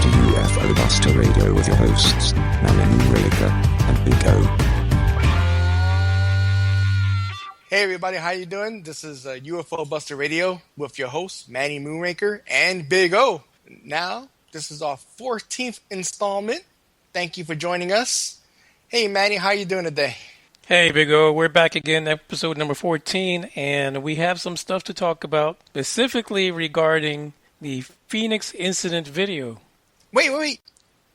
to UFO Buster Radio with your hosts, Manny and Big O. Hey everybody, how you doing? This is UFO Buster Radio with your hosts, Manny Moonraker and Big O. Now, this is our 14th installment. Thank you for joining us. Hey Manny, how you doing today? Hey Big O, we're back again, episode number 14, and we have some stuff to talk about, specifically regarding the Phoenix incident video. Wait.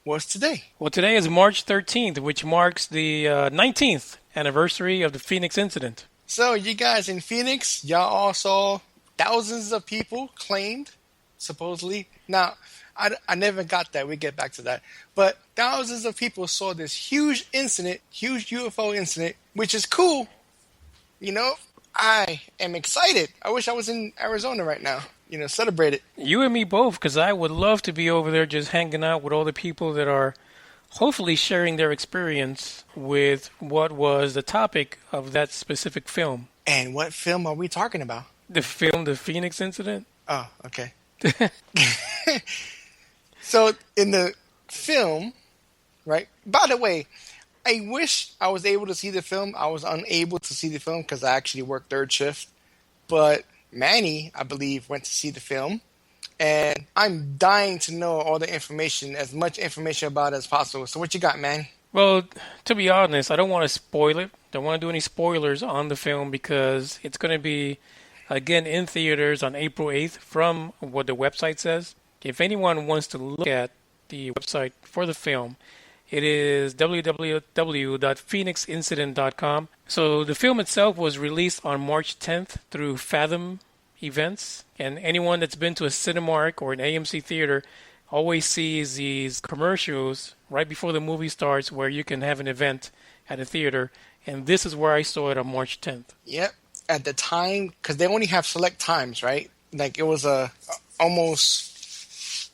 What's today? Well, today is March 13th, which marks the 19th anniversary of the Phoenix incident. So, you guys in Phoenix, y'all all saw thousands of people claimed, supposedly. Now, I never got that. We get back to that. But thousands of people saw this huge incident, huge UFO incident, which is cool. You know, I am excited. I wish I was in Arizona right now. You know, celebrate it. You and me both, because I would love to be over there just hanging out with all the people that are hopefully sharing their experience with what was the topic of that specific film. And what film are we talking about? The film, The Phoenix Incident. Oh, okay. So, in the film, right? By the way, I wish I was able to see the film. I was unable to see the film because I actually worked third shift. But Manny, I believe, went to see the film. And I'm dying to know all the information, as much information about it as possible. So what you got, man? Well, to be honest, I don't want to spoil it. Don't want to do any spoilers on the film because it's going to be, again, in theaters on April 8th from what the website says. If anyone wants to look at the website for the film, it is www.phoenixincident.com. So the film itself was released on March 10th through Fathom Events. And anyone that's been to a Cinemark or an AMC theater always sees these commercials right before the movie starts where you can have an event at a theater. And this is where I saw it on March 10th. Yep. At the time, because they only have select times, right? Like it was almost...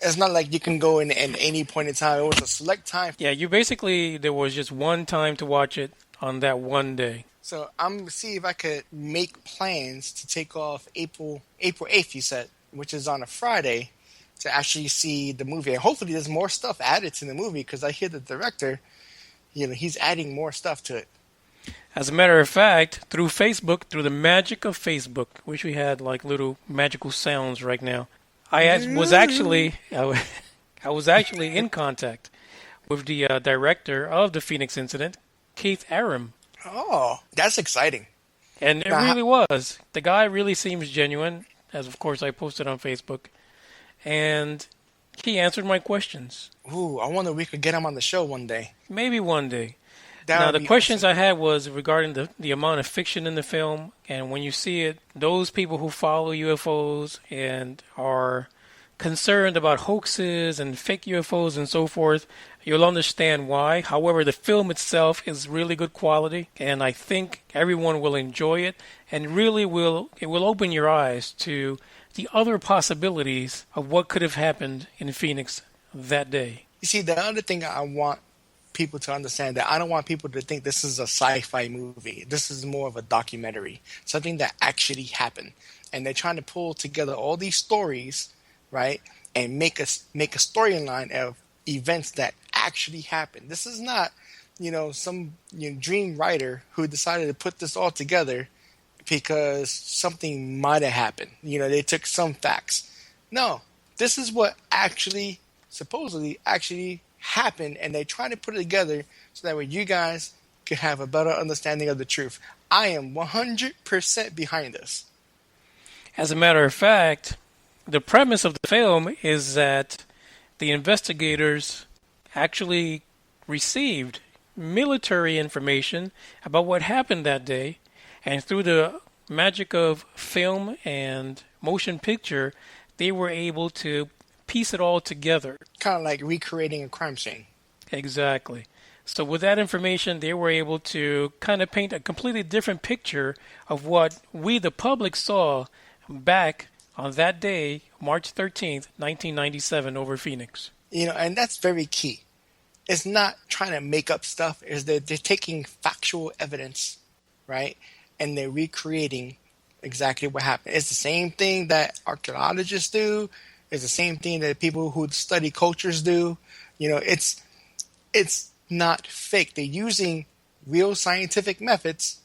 It's not like you can go in at any point in time. It was a select time. Yeah, there was just one time to watch it on that one day. So I'm going to see if I could make plans to take off April 8th, you said, which is on a Friday, to actually see the movie. And hopefully there's more stuff added to the movie because I hear the director, he's adding more stuff to it. As a matter of fact, through Facebook, through the magic of Facebook, wish we had like little magical sounds right now. I was actually in contact with the director of the Phoenix incident, Keith Aram. Oh, that's exciting. And it really was. The guy really seems genuine, as of course I posted on Facebook. And he answered my questions. Ooh, I wonder if we could get him on the show one day. Maybe one day. Now, the questions I had was regarding the amount of fiction in the film, and when you see it, those people who follow UFOs and are concerned about hoaxes and fake UFOs and so forth, you'll understand why. However, the film itself is really good quality, and I think everyone will enjoy it, and really it will open your eyes to the other possibilities of what could have happened in Phoenix that day. You see, the other thing I want people to understand that I don't want people to think this is a sci-fi movie. This is more of a documentary, something that actually happened. And they're trying to pull together all these stories, right, and make a storyline of events that actually happened. This is not, some dream writer who decided to put this all together because something might have happened. They took some facts. No, this is what supposedly happened, and they're trying to put it together so that way you guys can have a better understanding of the truth. I am 100% behind this. As a matter of fact, the premise of the film is that the investigators actually received military information about what happened that day, and through the magic of film and motion picture, they were able to piece it all together. Kind of like recreating a crime scene. Exactly. So with that information, they were able to kind of paint a completely different picture of what we, the public, saw back on that day, March 13th, 1997, over Phoenix. And that's very key. It's not trying to make up stuff. It's that they're taking factual evidence, right, and they're recreating exactly what happened. It's the same thing that archaeologists do. It's the same thing that people who study cultures do. It's not fake. They're using real scientific methods,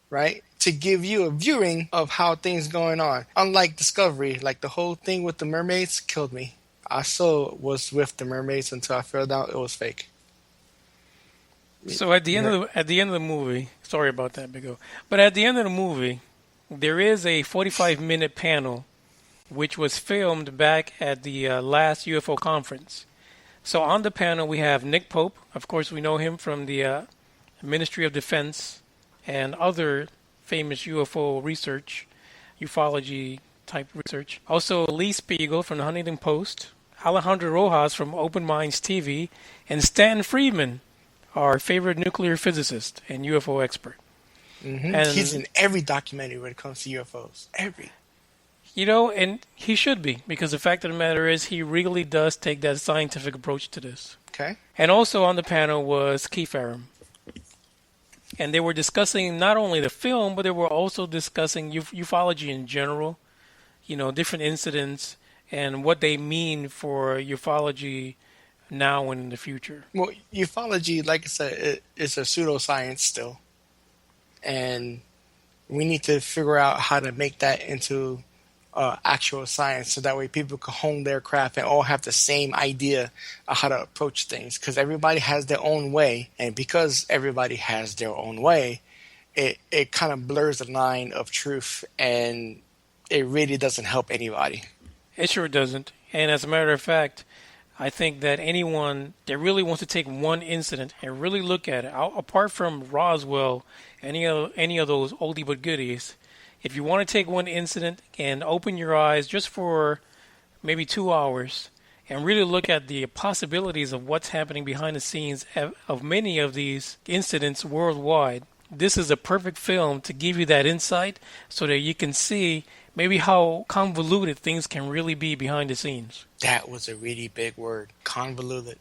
right, to give you a viewing of how things going on. Unlike Discovery, like the whole thing with the mermaids killed me. I still was with the mermaids until I found out it was fake. So at the end of the movie, sorry about that, Big O, but at the end of the movie, there is a 45-minute panel which was filmed back at the last UFO conference. So on the panel we have Nick Pope. Of course, we know him from the Ministry of Defense and other famous UFO research, ufology type research. Also Lee Spiegel from the Huntington Post, Alejandro Rojas from Open Minds TV, and Stan Friedman, our favorite nuclear physicist and UFO expert. Mm-hmm. And he's in every documentary when it comes to UFOs. Every. And he should be, because the fact of the matter is he really does take that scientific approach to this. Okay. And also on the panel was Keith Aram. And they were discussing not only the film, but they were also discussing ufology in general, different incidents and what they mean for ufology now and in the future. Well, ufology, like I said, it's a pseudoscience still. And we need to figure out how to make that into actual science, so that way people can hone their craft and all have the same idea of how to approach things, because everybody has their own way, and because everybody has their own way, it kind of blurs the line of truth, and it really doesn't help anybody. It sure doesn't. And as a matter of fact, I think that anyone that really wants to take one incident and really look at it, apart from Roswell, any of those oldie but goodies, if you want to take one incident and open your eyes just for maybe 2 hours and really look at the possibilities of what's happening behind the scenes of many of these incidents worldwide, this is a perfect film to give you that insight so that you can see maybe how convoluted things can really be behind the scenes. That was a really big word, convoluted.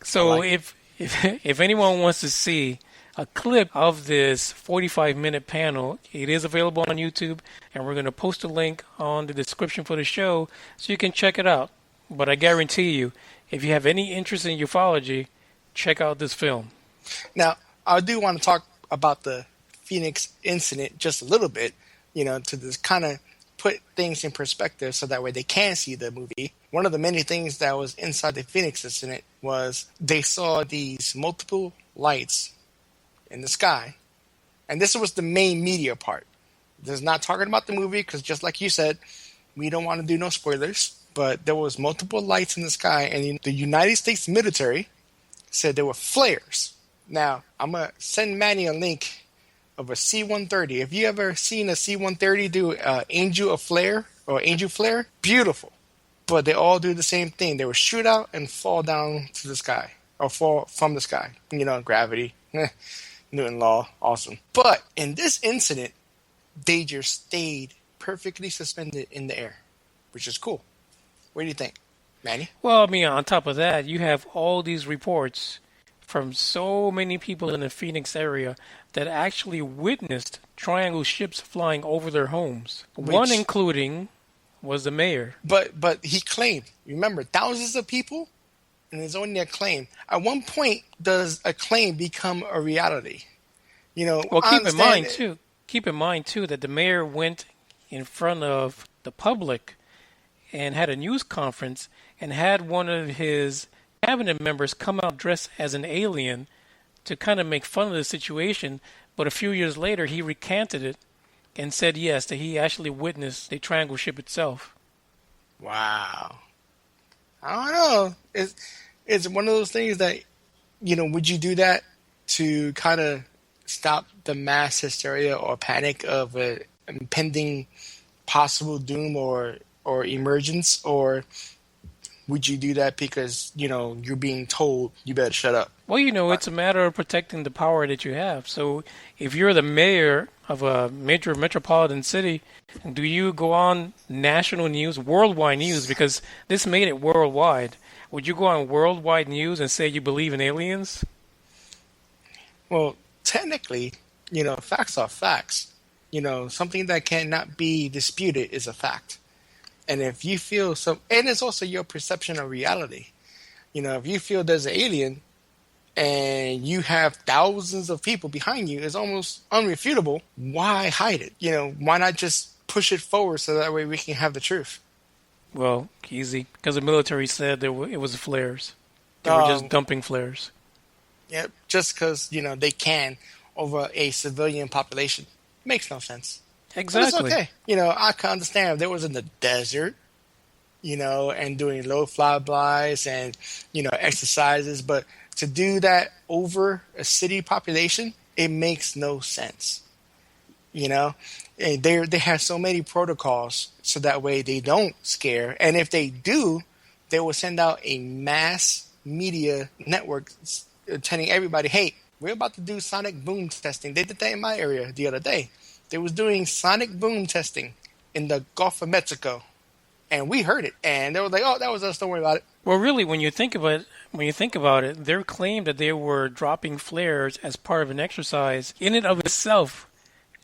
So if anyone wants to see a clip of this 45-minute panel, it is available on YouTube, and we're going to post a link on the description for the show so you can check it out. But I guarantee you, if you have any interest in ufology, check out this film. Now, I do want to talk about the Phoenix incident just a little bit, to just kind of put things in perspective so that way they can see the movie. One of the many things that was inside the Phoenix incident was they saw these multiple lights in the sky. And this was the main media part. This is not talking about the movie, because just like you said, we don't want to do no spoilers. But there was multiple lights in the sky, and the United States military said there were flares. Now, I'm going to send Manny a link of a C-130. Have you ever seen a C-130 do angel flare? Beautiful. But they all do the same thing. They would shoot out and fall down to the sky, or fall from the sky. Gravity. Newton law, awesome. But in this incident, they just stayed perfectly suspended in the air, which is cool. What do you think, Manny? Well, on top of that, you have all these reports from so many people in the Phoenix area that actually witnessed triangle ships flying over their homes. One including was the mayor. But he claimed, remember, thousands of people? And there's only a claim. At one point, does a claim become a reality? Well, keep in mind too that the mayor went in front of the public and had a news conference and had one of his cabinet members come out dressed as an alien to kind of make fun of the situation. But a few years later, he recanted it and said yes, that he actually witnessed the triangle ship itself. Wow. I don't know. It's one of those things that, would you do that to kind of stop the mass hysteria or panic of an impending possible doom or emergence? Or would you do that because, you're being told you better shut up? Well, it's a matter of protecting the power that you have. So if you're the mayor of a major metropolitan city, do you go on national news, worldwide news, because this made it worldwide? Would you go on worldwide news and say you believe in aliens? Well, technically, facts are facts. Something that cannot be disputed is a fact. And if you feel so, and it's also your perception of reality. If you feel there's an alien and you have thousands of people behind you, it's almost unrefutable. Why hide it? Why not just push it forward so that way we can have the truth? Well, easy. Because the military said it was flares. They were just dumping flares. Yeah, just because, they can over a civilian population. Makes no sense. Exactly. But it's okay. I can understand if there was in the desert, and doing low flybys and, exercises. But to do that over a city population, it makes no sense. And they have so many protocols so that way they don't scare. And if they do, they will send out a mass media network telling everybody, hey, we're about to do sonic boom testing. They did that in my area the other day. They was doing sonic boom testing in the Gulf of Mexico. And we heard it. And they were like, oh, that was us. Don't worry about it. Well, really, when you think about it, their claim that they were dropping flares as part of an exercise in and of itself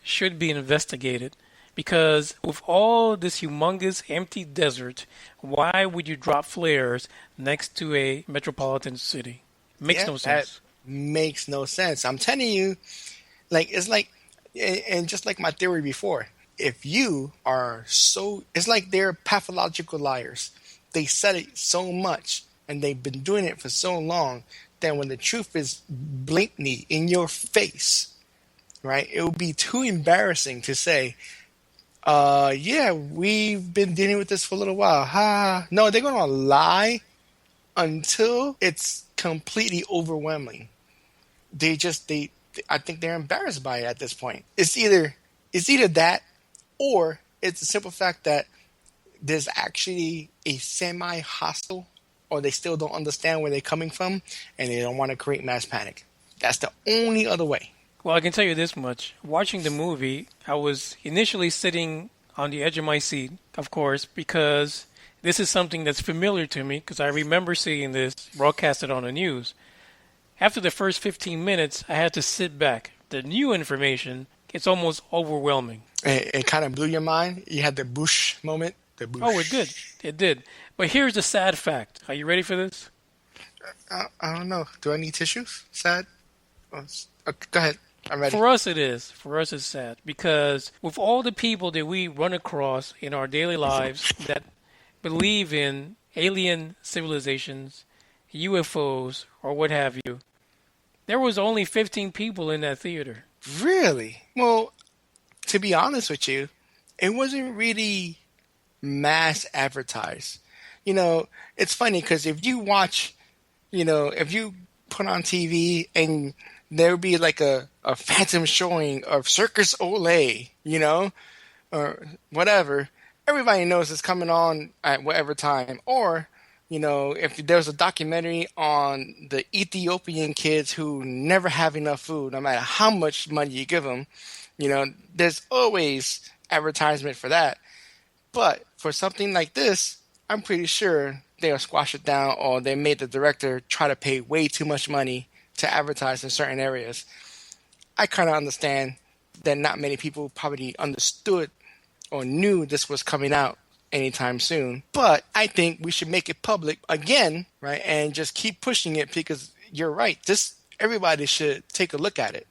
should be investigated. Because with all this humongous empty desert, why would you drop flares next to a metropolitan city? Makes no sense. That makes no sense. I'm telling you, it's like, and just like my theory before, if you are it's like they're pathological liars. They said it so much and they've been doing it for so long that when the truth is blatantly in your face, right, it would be too embarrassing to say, yeah, we've been dealing with this for a little while. No, they're going to lie until it's completely overwhelming. I think they're embarrassed by it at this point. It's either that, or it's the simple fact that there's actually a semi-hostile, or they still don't understand where they're coming from, and they don't want to create mass panic. That's the only other way. Well, I can tell you this much. Watching the movie, I was initially sitting on the edge of my seat, of course, because this is something that's familiar to me, because I remember seeing this broadcasted on the news. After the first 15 minutes, I had to sit back. The new information, it's almost overwhelming. It kind of blew your mind? You had the Bush moment? Oh, it did. It did. But here's the sad fact. Are you ready for this? I don't know. Do I need tissues? Sad? Go ahead. I'm ready. For us, it is. For us, it's sad. Because with all the people that we run across in our daily lives that believe in alien civilizations, UFOs, or what have you, there was only 15 people in that theater. Really? Well, to be honest with you, it wasn't really mass advertised. It's funny because if you watch, if you put on TV and there would be like a phantom showing of Circus Olay, or whatever, everybody knows it's coming on at whatever time. Or, if there's a documentary on the Ethiopian kids who never have enough food, no matter how much money you give them, there's always advertisement for that. But for something like this, I'm pretty sure they'll squash it down, or they made the director try to pay way too much money to advertise in certain areas. I kind of understand that not many people probably understood or knew this was coming out anytime soon. But I think we should make it public again, right? And just keep pushing it, because you're right. Everybody should take a look at it.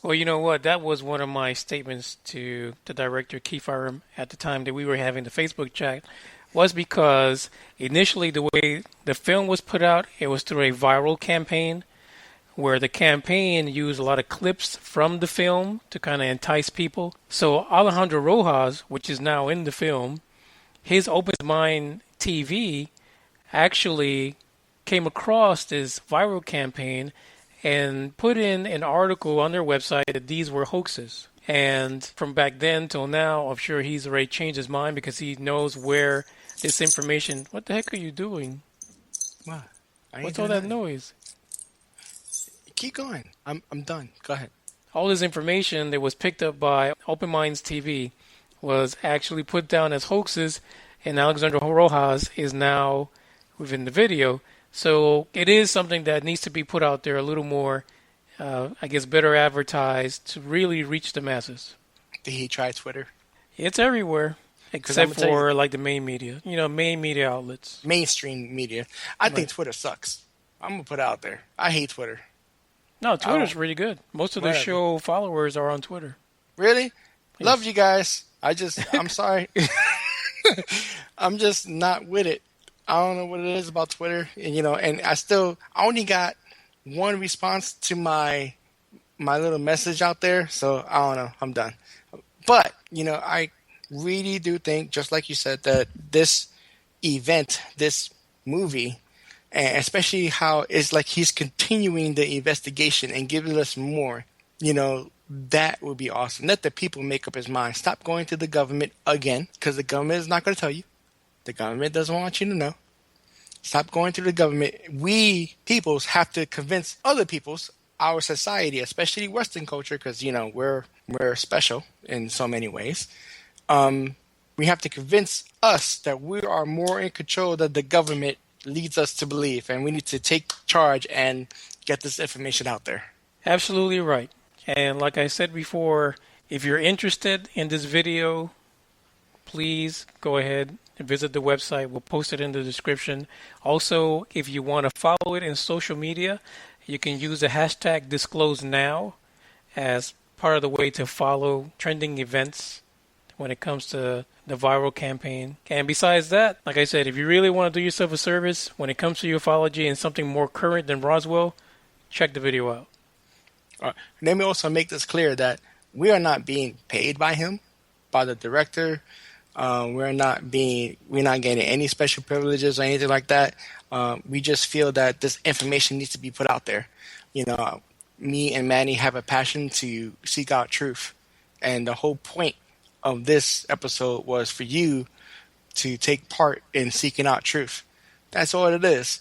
Well, you know what? That was one of my statements to the director, Kiefer, at the time that we were having the Facebook chat, was because initially the way the film was put out, it was through a viral campaign, where the campaign used a lot of clips from the film to kind of entice people. So Alejandro Rojas, which is now in the film, his Open Mind TV actually came across this viral campaign and put in an article on their website that these were hoaxes. And from back then till now, I'm sure he's already changed his mind, because he knows where this information... What the heck are you doing? What? What's all that noise? Keep going. I'm done. Go ahead. All this information that was picked up by Open Minds TV was actually put down as hoaxes, and Alexander Rojas is now within the video. So it is something that needs to be put out there a little more, I guess, better advertised to really reach the masses. Did he try Twitter? It's everywhere. Except for like the main media, main media outlets. Mainstream media. I think Twitter sucks. I'm going to put it out there. I hate Twitter. No, Twitter's really good. Most of the show followers are on Twitter. Really? Yes. Love you guys. I'm sorry. I'm just not with it. I don't know what it is about Twitter. And I only got one response to my little message out there. So I don't know. I'm done. But, I really do think, just like you said, that this event, this movie, and especially how it's like he's continuing the investigation and giving us more, that would be awesome. Let the people make up his mind. Stop going to the government again, because the government is not going to tell you. The government doesn't want you to know. Stop going to the government. We peoples have to convince other peoples, our society, especially Western culture, because we're special in so many ways. We have to convince us that we are more in control than the government leads us to believe, and we need to take charge and get this information out there. Absolutely right. And like I said before, if you're interested in this video, please go ahead and visit the website. We'll post it in the description. Also, if you want to follow it in social media, you can use the hashtag #DiscloseNow as part of the way to follow trending events when it comes to the viral campaign. And besides that, like I said, if you really want to do yourself a service when it comes to ufology and something more current than Roswell, check the video out. Let me also make this clear that we are not being paid by him, by the director. We're not getting any special privileges or anything like that. We just feel that this information needs to be put out there. Me and Manny have a passion to seek out truth, and the whole point of this episode was for you to take part in seeking out truth. That's all it is.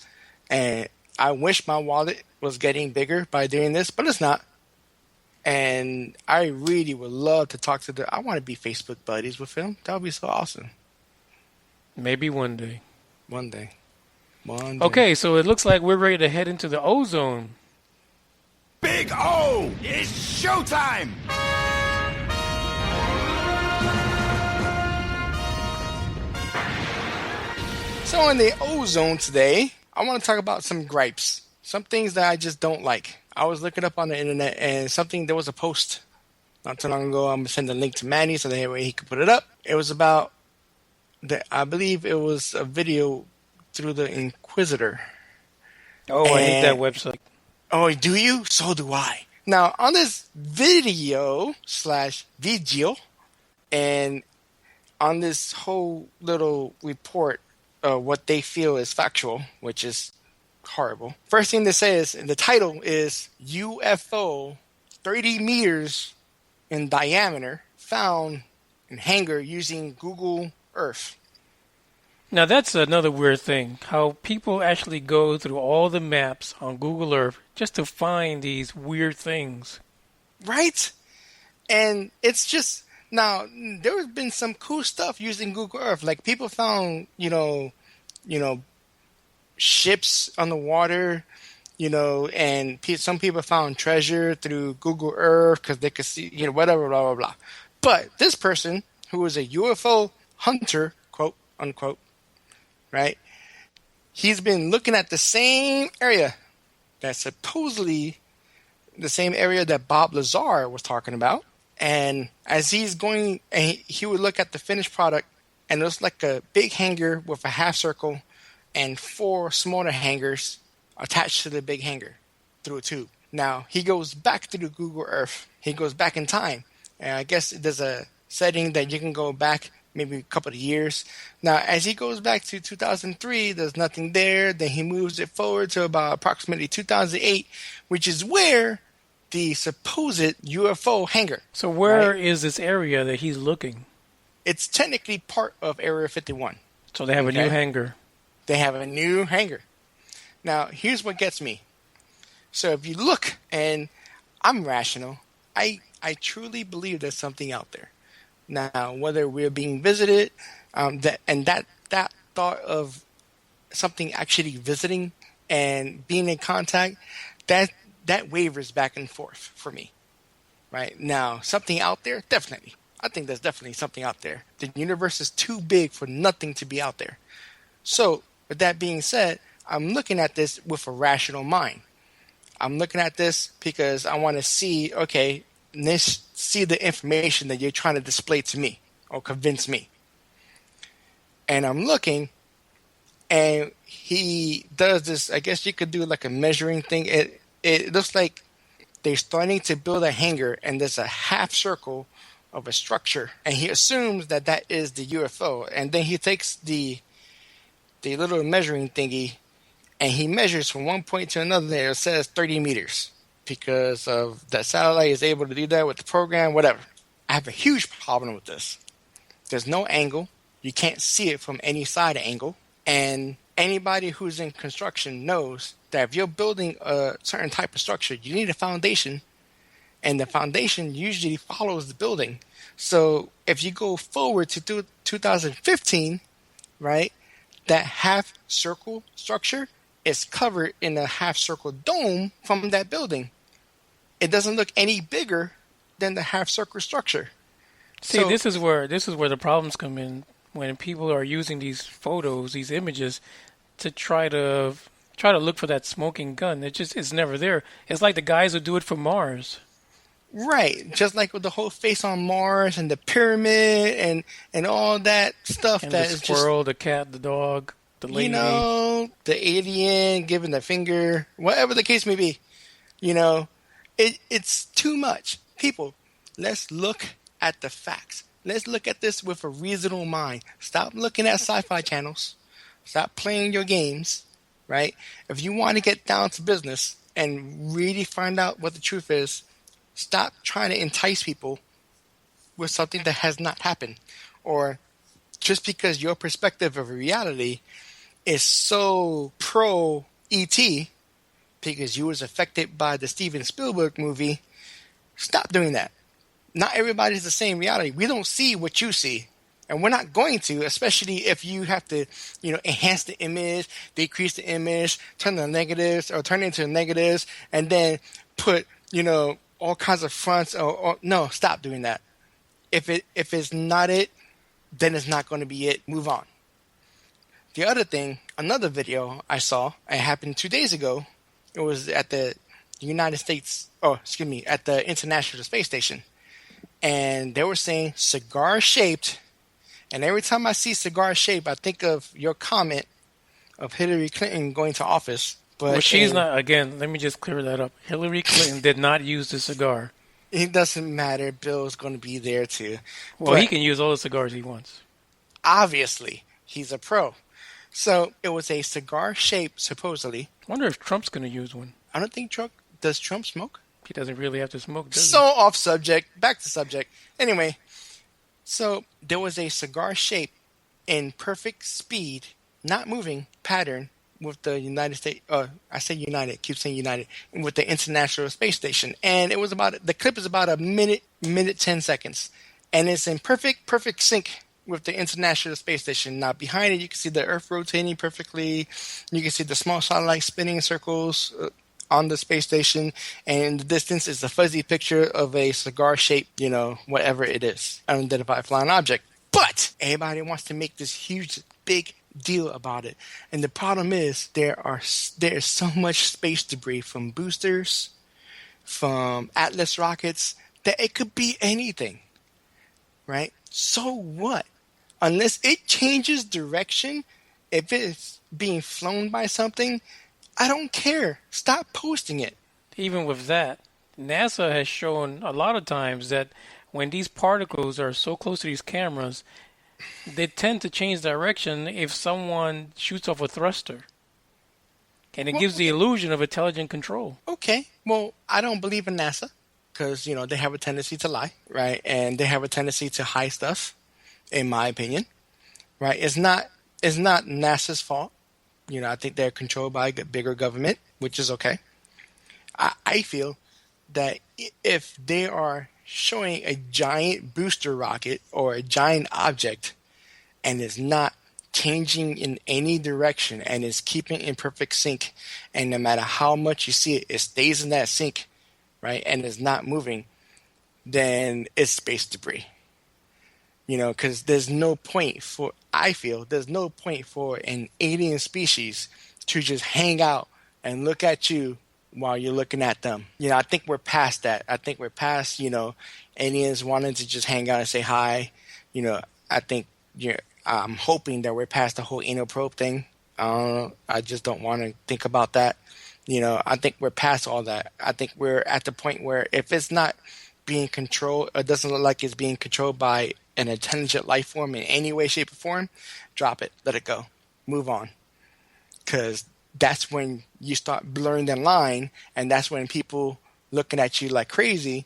And I wish my wallet was getting bigger by doing this, but it's not. And I really would love to talk I want to be Facebook buddies with him. That would be so awesome. Maybe one day. One day. Okay, so it looks like we're ready to head into the ozone. Big O! It's showtime! So in the ozone today, I want to talk about some gripes. Some things that I just don't like. I was looking up on the internet and there was a post not too long ago. I'm going to send a link to Manny so that way he could put it up. It was about, I believe it was a video through the Inquisitor. Oh, I hate that website. Oh, do you? So do I. Now, on this video and on this whole little report of what they feel is factual, which is horrible. First thing they say is, and the title is UFO 30 meters in diameter found in hangar using Google Earth. Now that's another weird thing, how people actually go through all the maps on Google Earth just to find these weird things. Right? And it's just, now, there has been some cool stuff using Google Earth. Like people found, ships on the water, and some people found treasure through Google Earth because they could see, whatever, blah, blah, blah. But this person, who was a UFO hunter, quote, unquote, right? He's been looking at the same area that's supposedly the same area that Bob Lazar was talking about. And as he's going, and he would look at the finished product, and it was like a big hangar with a half circle and 4 smaller hangars attached to the big hangar through a tube. Now, he goes back to the Google Earth. He goes back in time. And I guess there's a setting that you can go back maybe a couple of years. Now, as he goes back to 2003, there's nothing there. Then he moves it forward to about approximately 2008, which is where the supposed UFO hangar. So where is this area that he's looking? It's technically part of Area 51. So they have a new hangar. They have a new hangar. Now, here's what gets me. So if you look, and I'm rational, I truly believe there's something out there. Now, whether we're being visited, that thought of something actually visiting and being in contact, that wavers back and forth for me. Right now, something out there, definitely. I think there's definitely something out there. The universe is too big for nothing to be out there. So, with that being said, I'm looking at this with a rational mind. I'm looking at this because I want to see, okay, see the information that you're trying to display to me or convince me. And I'm looking, and he does this, I guess you could do like a measuring thing. It looks like they're starting to build a hangar, and there's a half circle of a structure, and he assumes that that is the UFO, and then he takes the little measuring thingy, and he measures from one point to another. It says 30 meters because of that satellite is able to do that with the program, whatever. I have a huge problem with this. There's no angle. You can't see it from any side angle, and anybody who's in construction knows that if you're building a certain type of structure, you need a foundation, and the foundation usually follows the building. So if you go forward to 2015, right, that half circle structure is covered in a half circle dome from that building. It doesn't look any bigger than the half circle structure. See, so, this is where the problems come in when people are using these photos, these images, to try to look for that smoking gun. It's never there. It's like the guys who do it for Mars. Right, just like with the whole face on Mars and the pyramid and all that stuff. And that the is squirrel, just, the cat, the dog, the lady. The alien giving the finger, whatever the case may be. It's too much. People, let's look at the facts. Let's look at this with a reasonable mind. Stop looking at sci-fi channels. Stop playing your games, right? If you want to get down to business and really find out what the truth is, stop trying to entice people with something that has not happened. Or just because your perspective of reality is so pro E.T. because you was affected by the Steven Spielberg movie, stop doing that. Not everybody's the same reality. We don't see what you see. And we're not going to, especially if you have to, enhance the image, decrease the image, turn the negatives or turn it into negatives, and then put, all kinds of fronts. No, stop doing that. If it's not it, then it's not going to be it. Move on. The other thing, another video I saw, it happened 2 days ago. It was at the at the International Space Station. And they were saying cigar-shaped. And every time I see cigar-shaped, I think of your comment of Hillary Clinton going to office. But she's not, again, let me just clear that up. Hillary Clinton did not use the cigar. It doesn't matter. Bill's going to be there too. Well, he can use all the cigars he wants. Obviously, he's a pro. So it was a cigar-shaped, supposedly. I wonder if Trump's going to use one. I don't think does Trump smoke? He doesn't really have to smoke, does he? Off subject. Back to subject. Anyway, so there was a cigar shape in perfect speed, not moving pattern with the United States. I say United. Keep saying United. With the International Space Station, and it was the clip is about a minute 10 seconds, and it's in perfect sync with the International Space Station. Now behind it, you can see the Earth rotating perfectly. You can see the small satellite spinning in circles on the space station, and in the distance is a fuzzy picture of a cigar-shaped, whatever it is, unidentified flying object. But everybody wants to make this huge, big deal about it, and the problem is there is so much space debris from boosters, from Atlas rockets, that it could be anything, right? So what? Unless it changes direction, if it's being flown by something, I don't care. Stop posting it. Even with that, NASA has shown a lot of times that when these particles are so close to these cameras, they tend to change direction if someone shoots off a thruster. And it gives the illusion of intelligent control. Okay. Well, I don't believe in NASA because, they have a tendency to lie, right? And they have a tendency to hide stuff, in my opinion, right? It's not NASA's fault. I think they're controlled by a bigger government, which is okay. I feel that if they are showing a giant booster rocket or a giant object and is not changing in any direction and is keeping in perfect sync, and no matter how much you see it, it stays in that sync, right, and is not moving, then it's space debris. Because there's no point I feel there's no point for an alien species to just hang out and look at you while you're looking at them. I think we're past that. I think we're past, aliens wanting to just hang out and say hi. I think, I'm hoping that we're past the whole anal probe thing. I just don't want to think about that. I think we're past all that. I think we're at the point where if it's not being controlled, it doesn't look like it's being controlled by an intelligent life form in any way, shape, or form, drop it, let it go, move on. Because that's when you start blurring the line, and that's when people looking at you like crazy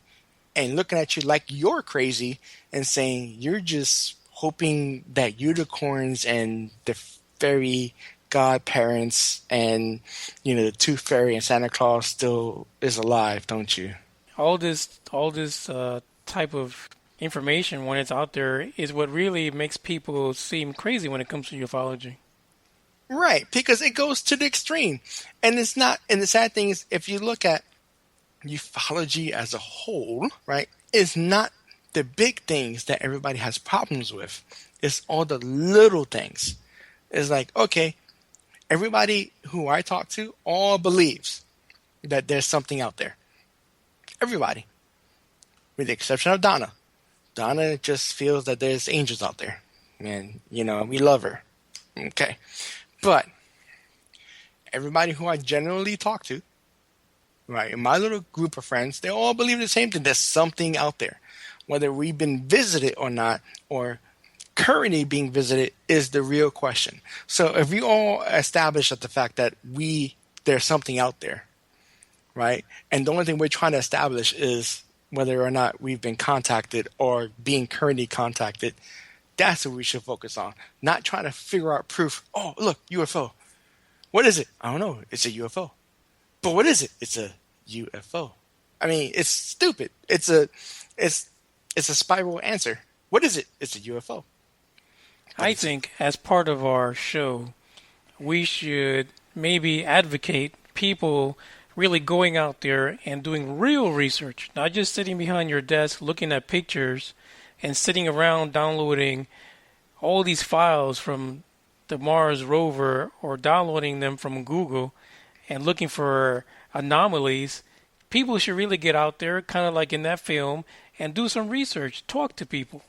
and looking at you like you're crazy and saying you're just hoping that unicorns and the fairy godparents and, the tooth fairy and Santa Claus still is alive, don't you? All this type of information, when it's out there, is what really makes people seem crazy when it comes to ufology. Right, because it goes to the extreme. And it's not, and the sad thing is, if you look at ufology as a whole, right, it's not the big things that everybody has problems with. It's all the little things. It's like, okay, everybody who I talk to all believes that there's something out there. Everybody. With the exception of Donna. Donna just feels that there's angels out there. And, we love her. Okay. But everybody who I generally talk to, right, in my little group of friends, they all believe the same thing. There's something out there. Whether we've been visited or not, or currently being visited, is the real question. So if we all establish that the fact that there's something out there, right, and the only thing we're trying to establish is whether or not we've been contacted or being currently contacted, that's what we should focus on. Not trying to figure out proof. Oh, look, UFO. What is it? I don't know. It's a UFO. But what is it? It's a UFO. I mean, it's stupid. It's a spiral answer. What is it? It's a UFO. I think as part of our show, we should maybe advocate people really going out there and doing real research, not just sitting behind your desk looking at pictures and sitting around downloading all these files from the Mars rover or downloading them from Google and looking for anomalies. People should really get out there, kind of like in that film, and do some research, talk to people.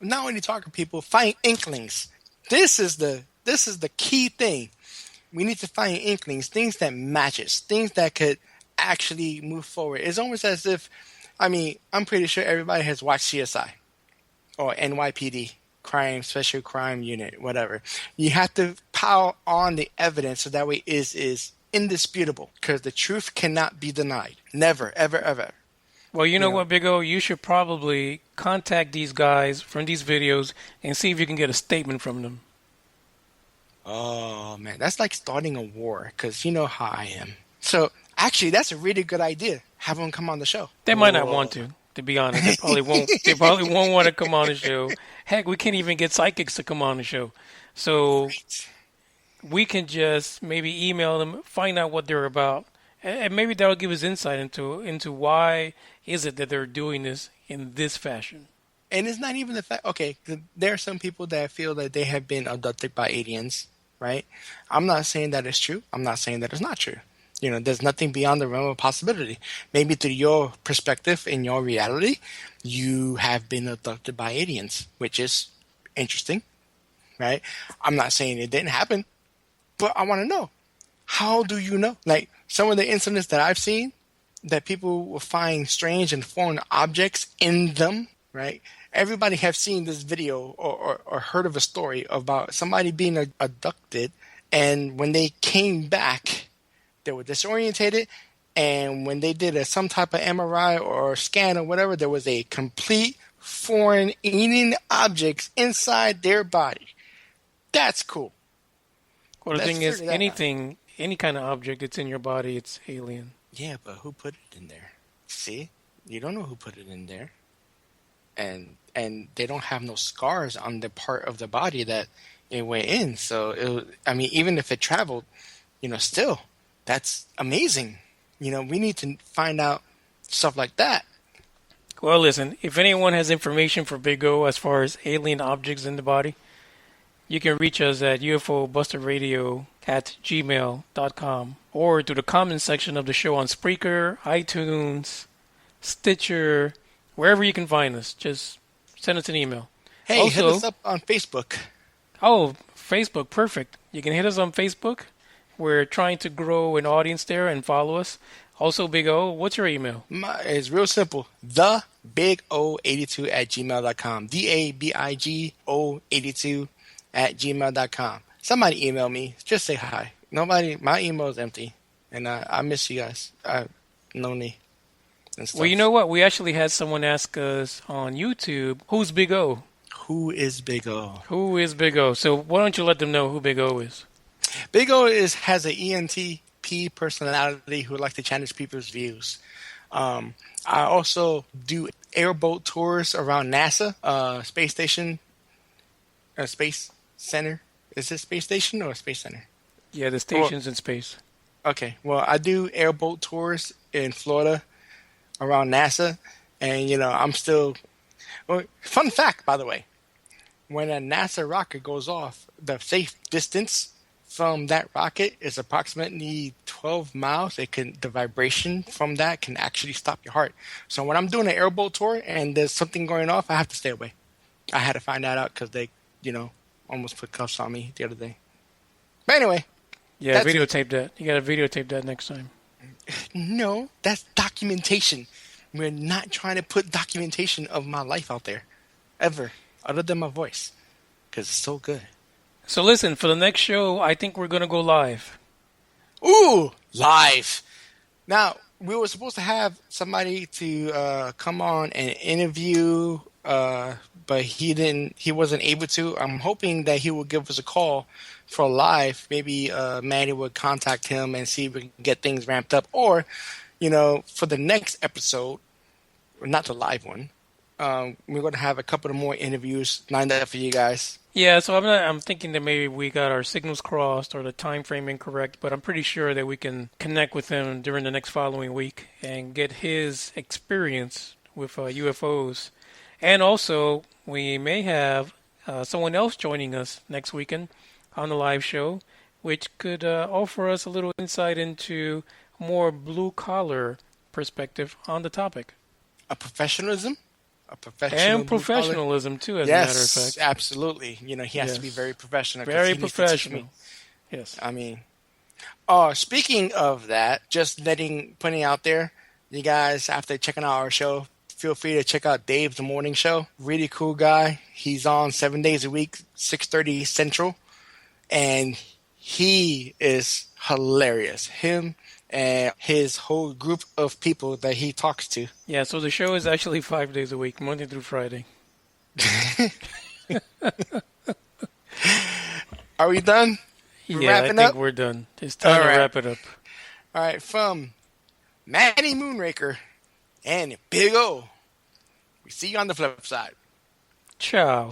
Not only talk to people, find inklings. This is the key thing. We need to find inklings, things that matches, things that could actually move forward. It's almost as if, I'm pretty sure everybody has watched CSI or NYPD, Special Crime Unit, whatever. You have to pile on the evidence so that way it is indisputable, because the truth cannot be denied. Never, ever, ever. Well, you know what, Big O? You should probably contact these guys from these videos and see if you can get a statement from them. Oh, man, that's like starting a war, because you know how I am. So, actually, that's a really good idea. Have them come on the show. They might not want to be honest. They probably won't. They probably won't want to come on the show. Heck, we can't even get psychics to come on the show. So we can just maybe email them, find out what they're about, and maybe that'll give us insight into why is it that they're doing this in this fashion. And it's not even the fact. Okay, there are some people that feel that they have been abducted by aliens, right? I'm not saying that it's true. I'm not saying that it's not true. There's nothing beyond the realm of possibility. Maybe through your perspective in your reality, you have been abducted by aliens, which is interesting, right? I'm not saying it didn't happen, but I want to know. How do you know? Like some of the incidents that I've seen that people will find strange and foreign objects in them, right? Everybody have seen this video or heard of a story about somebody being abducted, and when they came back, they were disorientated, and when they did some type of MRI or scan or whatever, there was a complete foreign alien objects inside their body. That's cool. Well, the thing is, any kind of object that's in your body, it's alien. Yeah, but who put it in there? See? You don't know who put it in there. And they don't have no scars on the part of the body that it went in. So, even if it traveled, still, that's amazing. We need to find out stuff like that. Well, listen, if anyone has information for Big O as far as alien objects in the body, you can reach us at ufobusterradio@gmail.com or through the comment section of the show on Spreaker, iTunes, Stitcher, wherever you can find us. Just send us an email. Hey, also, hit us up on Facebook. Oh, Facebook, perfect. You can hit us on Facebook. We're trying to grow an audience there and follow us. Also, Big O, what's your email? It's real simple. TheBigO82@gmail.com. DABIGO82@gmail.com. Somebody email me. Just say hi. My email is empty. And I miss you guys. Lonely. Well, you know what? We actually had someone ask us on YouTube, who's Big O? Who is Big O? Who is Big O? So why don't you let them know who Big O is? Big O has an ENTP personality who likes to challenge people's views. I also do airboat tours around NASA, space station, space center. Is it space station or space center? Yeah, the station's in space. Okay, well, I do airboat tours in Florida around NASA, and I'm still. Well, fun fact, by the way, when a NASA rocket goes off, the safe distance from that rocket is approximately 12 miles. The vibration from that can actually stop your heart. So when I'm doing an airboat tour and there's something going off, I have to stay away. I had to find that out because they, almost put cuffs on me the other day. But anyway. Yeah, videotape that. You got to videotape that next time. No, that's documentation. We're not trying to put documentation of my life out there. Ever. Other than my voice. Because it's so good. So listen, for the next show, I think we're going to go live. Ooh, live. Now, we were supposed to have somebody to come on and interview, but he wasn't able to. I'm hoping that he will give us a call for live. Maybe Manny would contact him and see if we can get things ramped up. Or, for the next episode, not the live one, we're going to have a couple of more interviews lined up for you guys. Yeah, so I'm thinking that maybe we got our signals crossed or the time frame incorrect, but I'm pretty sure that we can connect with him during the next following week and get his experience with UFOs. And also, we may have someone else joining us next weekend on the live show, which could offer us a little insight into more blue-collar perspective on the topic. A professionalism? And professionalism, too, as a matter of fact. Yes, absolutely. He has to be very professional. Very professional. Yes. I mean, speaking of that, just putting out there, you guys, after checking out our show, feel free to check out Dave's The Morning Show. Really cool guy. He's on 7 days a week, 6:30 Central. And he is hilarious. Him and his whole group of people that he talks to. Yeah, so the show is actually 5 days a week, Monday through Friday. Are we done? Yeah, I think we're done. It's time to wrap it up. All right, from Manny Moonraker and Big O, we see you on the flip side. Ciao.